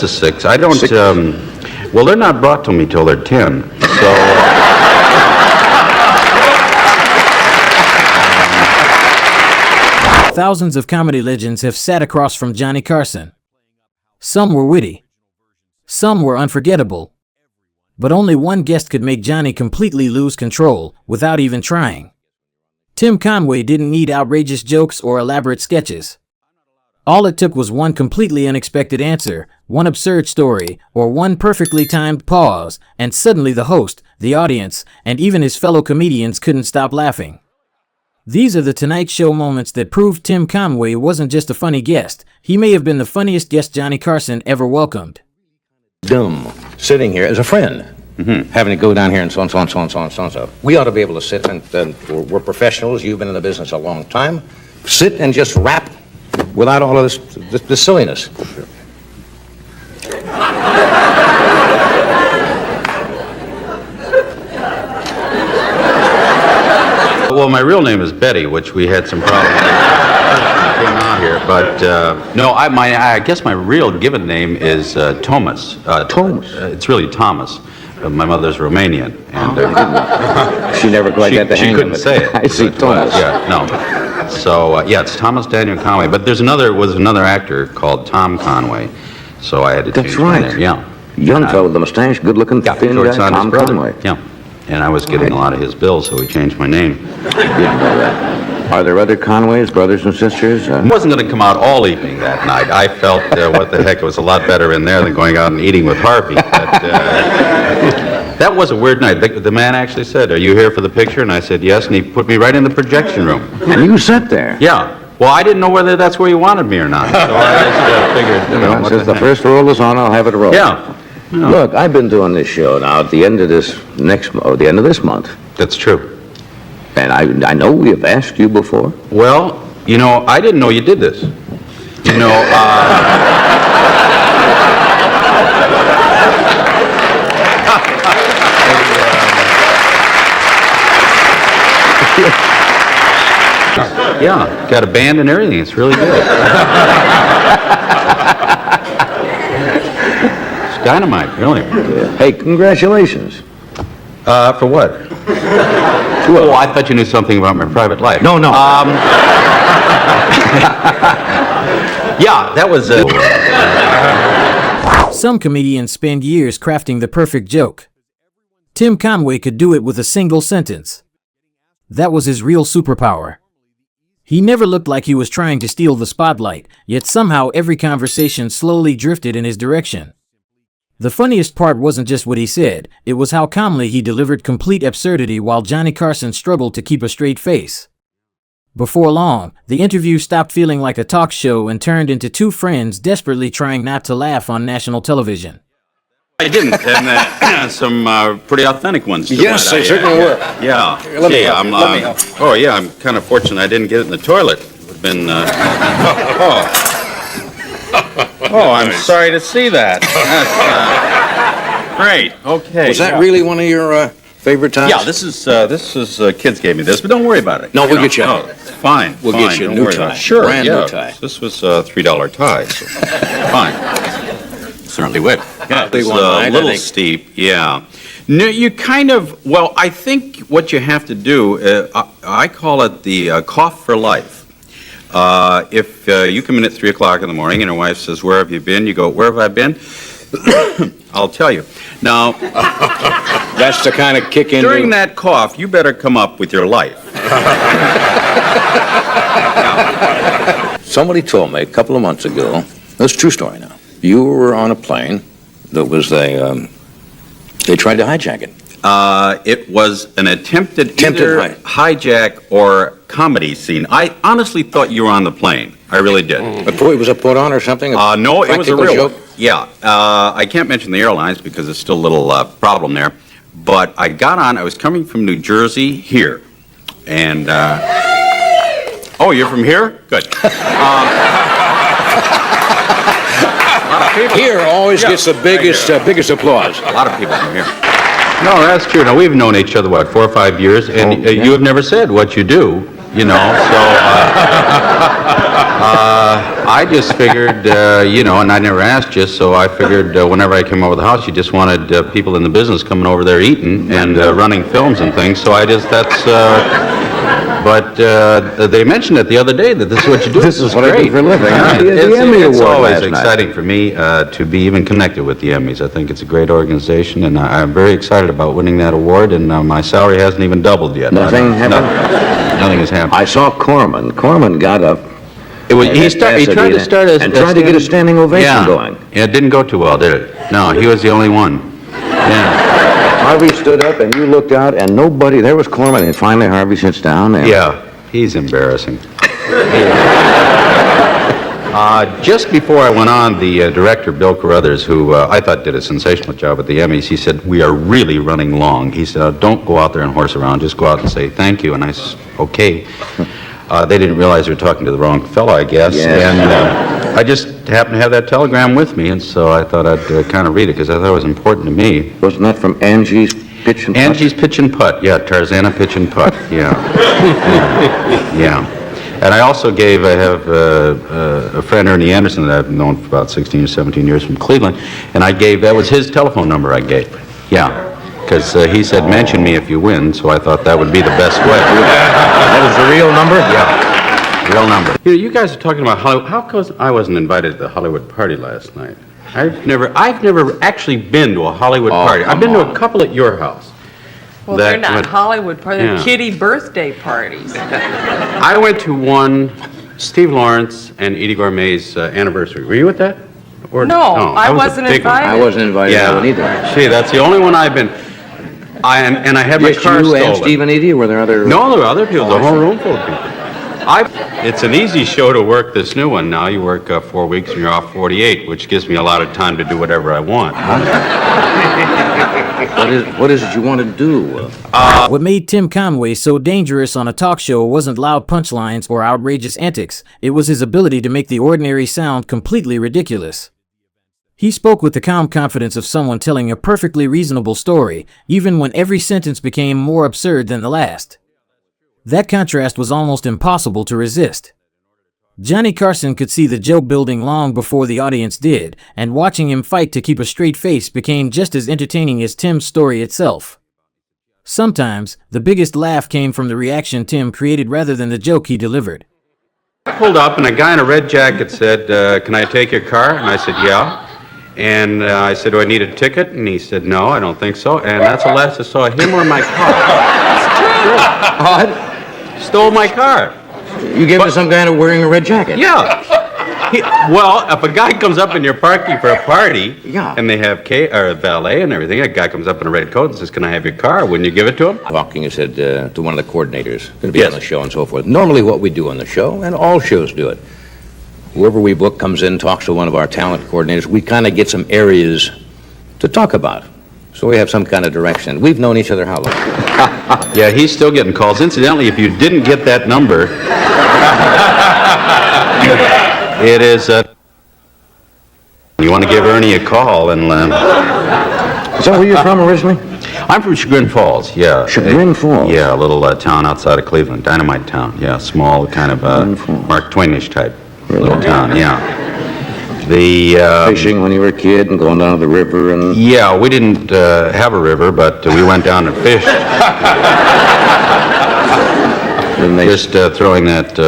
this is 6. I don't, well, they're not brought to me till they're 10, so... Thousands of comedy legends have sat across from Johnny Carson. Some were witty. Some were unforgettable. But only one guest could make Johnny completely lose control without even trying. Tim Conway didn't need outrageous jokes or elaborate sketches. All it took was one completely unexpected answer, one absurd story, or one perfectly timed pause, and suddenly the host, the audience, and even his fellow comedians couldn't stop laughing. These are the Tonight Show moments that proved Tim Conway wasn't just a funny guest. He may have been the funniest guest Johnny Carson ever welcomed. Dumb, sitting here as a friend, having to go down here and so on, so on, so on, so on, so on, so on. We ought to be able to sit and we're professionals. You've been in the business a long time. Sit and just rap without all of this silliness. Well, my real name is Betty, which we had some problems with when I came out here. But no, I guess my real given name is Thomas. Thomas? It's really Thomas. My mother's Romanian, and She never quite got the hang of it. She couldn't say it. I see, Thomas. Yeah, no. So yeah, it's Thomas Daniel Conway. But was another actor called Tom Conway, so I had to change my name. Yeah. Young fellow with the mustache, good-looking, thin guy, Tom Conway. Yeah. And I was getting a lot of his bills, so we changed my name. Didn't know that. Are there other Conways, brothers and sisters? I wasn't going to come out all evening that night. I felt, what the heck, it was a lot better in there than going out and eating with Harvey. But that was a weird night. The man actually said, "Are you here for the picture?" And I said, "Yes," and he put me right in the projection room. And you sat there? Yeah. Well, I didn't know whether that's where he wanted me or not, so I just figured, Since the first roll is on, I'll have it roll. Yeah. No. Look, I've been doing this show now at the end of this month. That's true. And I know we have asked you before. Well, I didn't know you did this. Yeah, got a band and everything. It's really good. It's dynamite, really. Hey, congratulations. For what? Oh, I thought you knew something about my private life. No. Yeah, that was Some comedians spend years crafting the perfect joke. Tim Conway could do it with a single sentence. That was his real superpower. He never looked like he was trying to steal the spotlight, yet somehow every conversation slowly drifted in his direction. The funniest part wasn't just what he said, it was how calmly he delivered complete absurdity while Johnny Carson struggled to keep a straight face. Before long, the interview stopped feeling like a talk show and turned into two friends desperately trying not to laugh on national television. I didn't, and some pretty authentic ones. Yes, they certainly were. Yeah. Let me help. Oh, yeah, I'm kind of fortunate I didn't get it in the toilet. It would have been, Oh, I'm sorry to see that. That's, great, okay. Was that really one of your favorite times? Yeah, this is kids gave me this, but don't worry about it. No, we'll get you. Oh, it's fine. We'll fine, get you a don't new worry tie. about it. Sure, Brand yeah. new tie. This was a $3 tie, so fine. Certainly would. Yeah, it's a little steep, yeah. No, you kind of, well, I think what you have to do, I call it the cough for life. If you come in at 3 o'clock in the morning and your wife says, "Where have you been?" You go, "Where have I been?" I'll tell you. Now, That's the kind of kick in. during that cough, you better come up with your life. Somebody told me a couple of months ago, that's a true story now, you were on a plane that was they tried to hijack it. It was an attempted either hijack or comedy scene. I honestly thought you were on the plane. I really did. It was a put on or something? No, it was a practical real joke? one. Yeah. I can't mention the airlines because it's still a little problem there. But I got on, I was coming from New Jersey here. And, oh, you're from here? Good. Here always gets the biggest applause. A lot of people from here. No, that's true. Now, we've known each other, 4 or 5 years, and you have never said what you do, so... I just figured, and I never asked you, so I figured whenever I came over the house, you just wanted people in the business coming over there eating and running films and things, so but they mentioned it the other day that this is what you do. This is what I do for a living. Yeah. The Emmy It's Award always last night. exciting for me to be even connected with the Emmys. I think it's a great organization, and I'm very excited about winning that award, and my salary hasn't even doubled yet. Nothing happened? Nothing has happened. I saw Corman. Corman got up. He tried to start and tried to get a standing ovation going. Yeah, it didn't go too well, did it? No, he was the only one. Yeah. Harvey stood up, and you looked out, and nobody. There was Corman, and finally Harvey sits down. And Yeah, he's embarrassing. Just before I went on, the director, Bill Carruthers, who I thought did a sensational job at the Emmys, he said, "We are really running long." He said, "Don't go out there and horse around, just go out and say thank you." And I said, "Okay." They didn't realize they were talking to the wrong fellow, I guess. Yeah. And I just happened to have that telegram with me, and so I thought I'd kind of read it, because I thought it was important to me. Wasn't that from Angie's Pitch and Putt? Angie's Pitch and Putt, yeah, Tarzana Pitch and Putt, yeah. Yeah. And I also I have a friend, Ernie Anderson, that I've known for about 16 or 17 years from Cleveland, and that was his telephone number I gave, yeah. Because he said, mention me if you win, so I thought that would be the best way. That was the real number? Yeah, real number. You guys are talking about Hollywood. How come I wasn't invited to the Hollywood party last night? I've never actually been to a Hollywood party. I've been to a couple at your house. Well, they're not Hollywood parties, they're kitty birthday parties. I went to one, Steve Lawrence and Edie Gourmet's anniversary. Were you at that? No, I wasn't invited. I wasn't invited to that one either. See, that's the only one I've been. And I had my Just car you stolen. and Steve and Edie, or were there other... No, there were other people, the whole room full of people. It's an easy show to work, this new one now. You work 4 weeks and you're off 48, which gives me a lot of time to do whatever I want. What is it you want to do? What made Tim Conway so dangerous on a talk show wasn't loud punchlines or outrageous antics. It was his ability to make the ordinary sound completely ridiculous. He spoke with the calm confidence of someone telling a perfectly reasonable story, even when every sentence became more absurd than the last. That contrast was almost impossible to resist. Johnny Carson could see the joke building long before the audience did, and watching him fight to keep a straight face became just as entertaining as Tim's story itself. Sometimes, the biggest laugh came from the reaction Tim created rather than the joke he delivered. I pulled up and a guy in a red jacket said, can I take your car? And I said, yeah. And I said, do I need a ticket? And he said, no, I don't think so. And that's the last I saw of him or my car. What? Stole my car. You gave it to some guy wearing a red jacket? Yeah. Well, if a guy comes up in your parking for a party, Yeah. and they have valet and everything, a guy comes up in a red coat and says, can I have your car? Wouldn't you give it to him? Talking, you said, to one of the coordinators, going to be on the show and so forth. Normally what we do on the show, and all shows do it, whoever we book comes in, talks to one of our talent coordinators, we kind of get some areas to talk about. So we have some kind of direction. We've known each other how long? Yeah, he's still getting calls. Incidentally, if you didn't get that number, it is, you want to give Ernie a call and, Is that where you're from originally? I'm from Chagrin Falls, yeah. Chagrin Falls? Yeah, a little town outside of Cleveland, Dynamite Town, yeah, small, kind of Mark Twainish type little town, yeah. Fishing when you were a kid and going down to the river and... Yeah, we didn't have a river, but we went down and fished. Just throwing that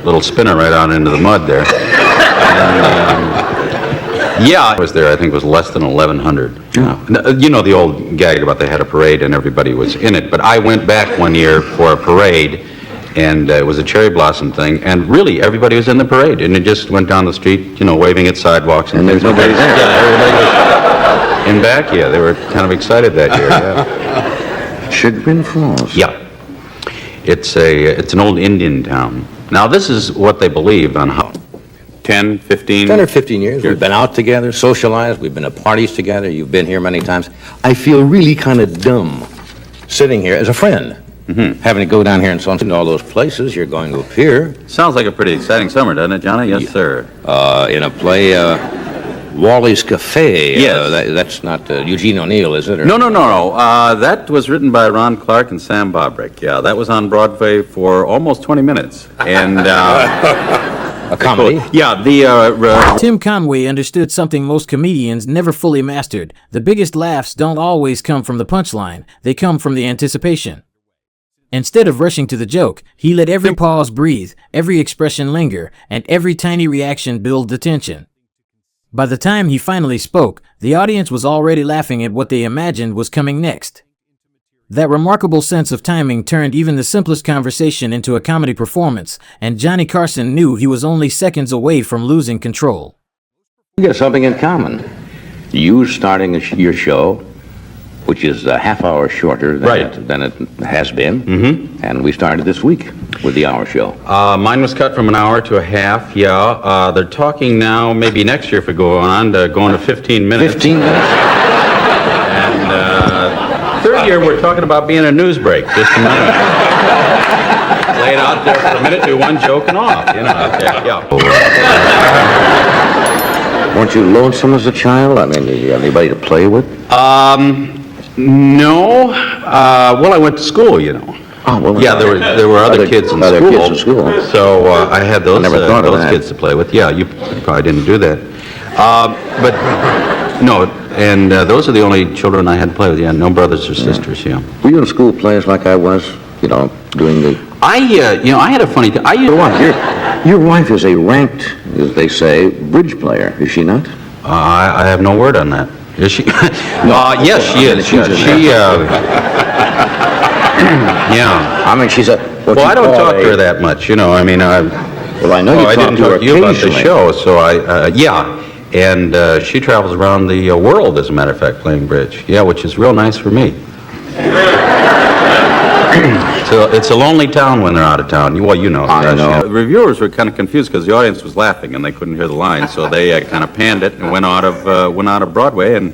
little spinner right out into the mud there. And, yeah, I was there, I think it was less than 1,100. Yeah. You know the old gag about they had a parade and everybody was in it, but I went back one year for a parade, and it was a cherry blossom thing, and really everybody was in the parade, and it just went down the street, you know, waving at sidewalks. And there's nobody there. Yeah, everybody was in back, yeah, they were kind of excited that year, yeah. Chagrin Falls? Yeah. It's an old Indian town. Now, this is what they believe on how 10, 15... 10 or 15 years. We've been out together, socialized, we've been at parties together, you've been here many times. I feel really kind of dumb sitting here as a friend. Mm-hmm. Having to go down here and so on to all those places you're going to appear. Sounds like a pretty exciting summer, doesn't it, Johnny? Yes, sir. In a play, Wally's Cafe. Yes. That's not Eugene O'Neill, is it? Or? No. That was written by Ron Clark and Sam Bobrick. Yeah, that was on Broadway for almost 20 minutes. And A comedy? Yeah, Tim Conway understood something most comedians never fully mastered. The biggest laughs don't always come from the punchline, they come from the anticipation. Instead of rushing to the joke, he let every pause breathe, every expression linger, and every tiny reaction build the tension. By the time he finally spoke, the audience was already laughing at what they imagined was coming next. That remarkable sense of timing turned even the simplest conversation into a comedy performance, and Johnny Carson knew he was only seconds away from losing control. We got something in common. You starting your show, which is a half hour shorter than it has been, and we started this week with the hour show. Mine was cut from an hour to a half, yeah. They're talking now, maybe next year if we go on, to going to 15 minutes. 15 minutes? And third year, we're talking about being a news break, just a minute. Lay it out there for a minute, do one joke and off, you know. Yeah. Weren't you lonesome as a child? I mean, did you have anybody to play with? No. Well, I went to school, you know. Oh, well, yeah, there were other kids in other school. Kids in school. So I had those, those that. kids to play with. Yeah, you probably didn't do that. But no, and those are the only children I had to play with. Yeah, no brothers or sisters. Yeah. Were you in school players like I was? You know, doing the. I had a funny thing. Your wife is a ranked, as they say, bridge player. Is she not? I have no word on that. Is she? Yes, she is. Yeah. I mean, she's a. Well, I don't talk to her that much, you know. I mean, well, I know you I talk didn't to her talk to you about the occasionally. show, so yeah. And she travels around the world, as a matter of fact, playing bridge. Yeah, which is real nice for me. So it's a lonely town when they're out of town. Well, you know. I know. The reviewers were kind of confused because the audience was laughing and they couldn't hear the lines, so they kind of panned it and went out of Broadway, and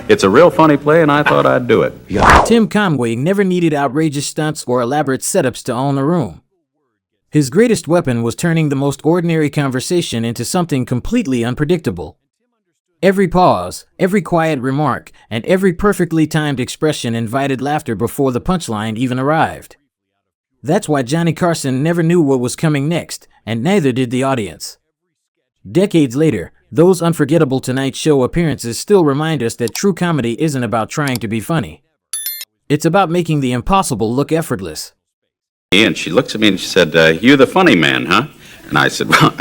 it's a real funny play, and I thought I'd do it. Tim Conway never needed outrageous stunts or elaborate setups to own a room. His greatest weapon was turning the most ordinary conversation into something completely unpredictable. Every pause, every quiet remark, and every perfectly timed expression invited laughter before the punchline even arrived. That's why Johnny Carson never knew what was coming next, and neither did the audience. Decades later, those unforgettable Tonight Show appearances still remind us that true comedy isn't about trying to be funny. It's about making the impossible look effortless. And she looks at me and she said, "You the funny man, huh?" And I said, "Well,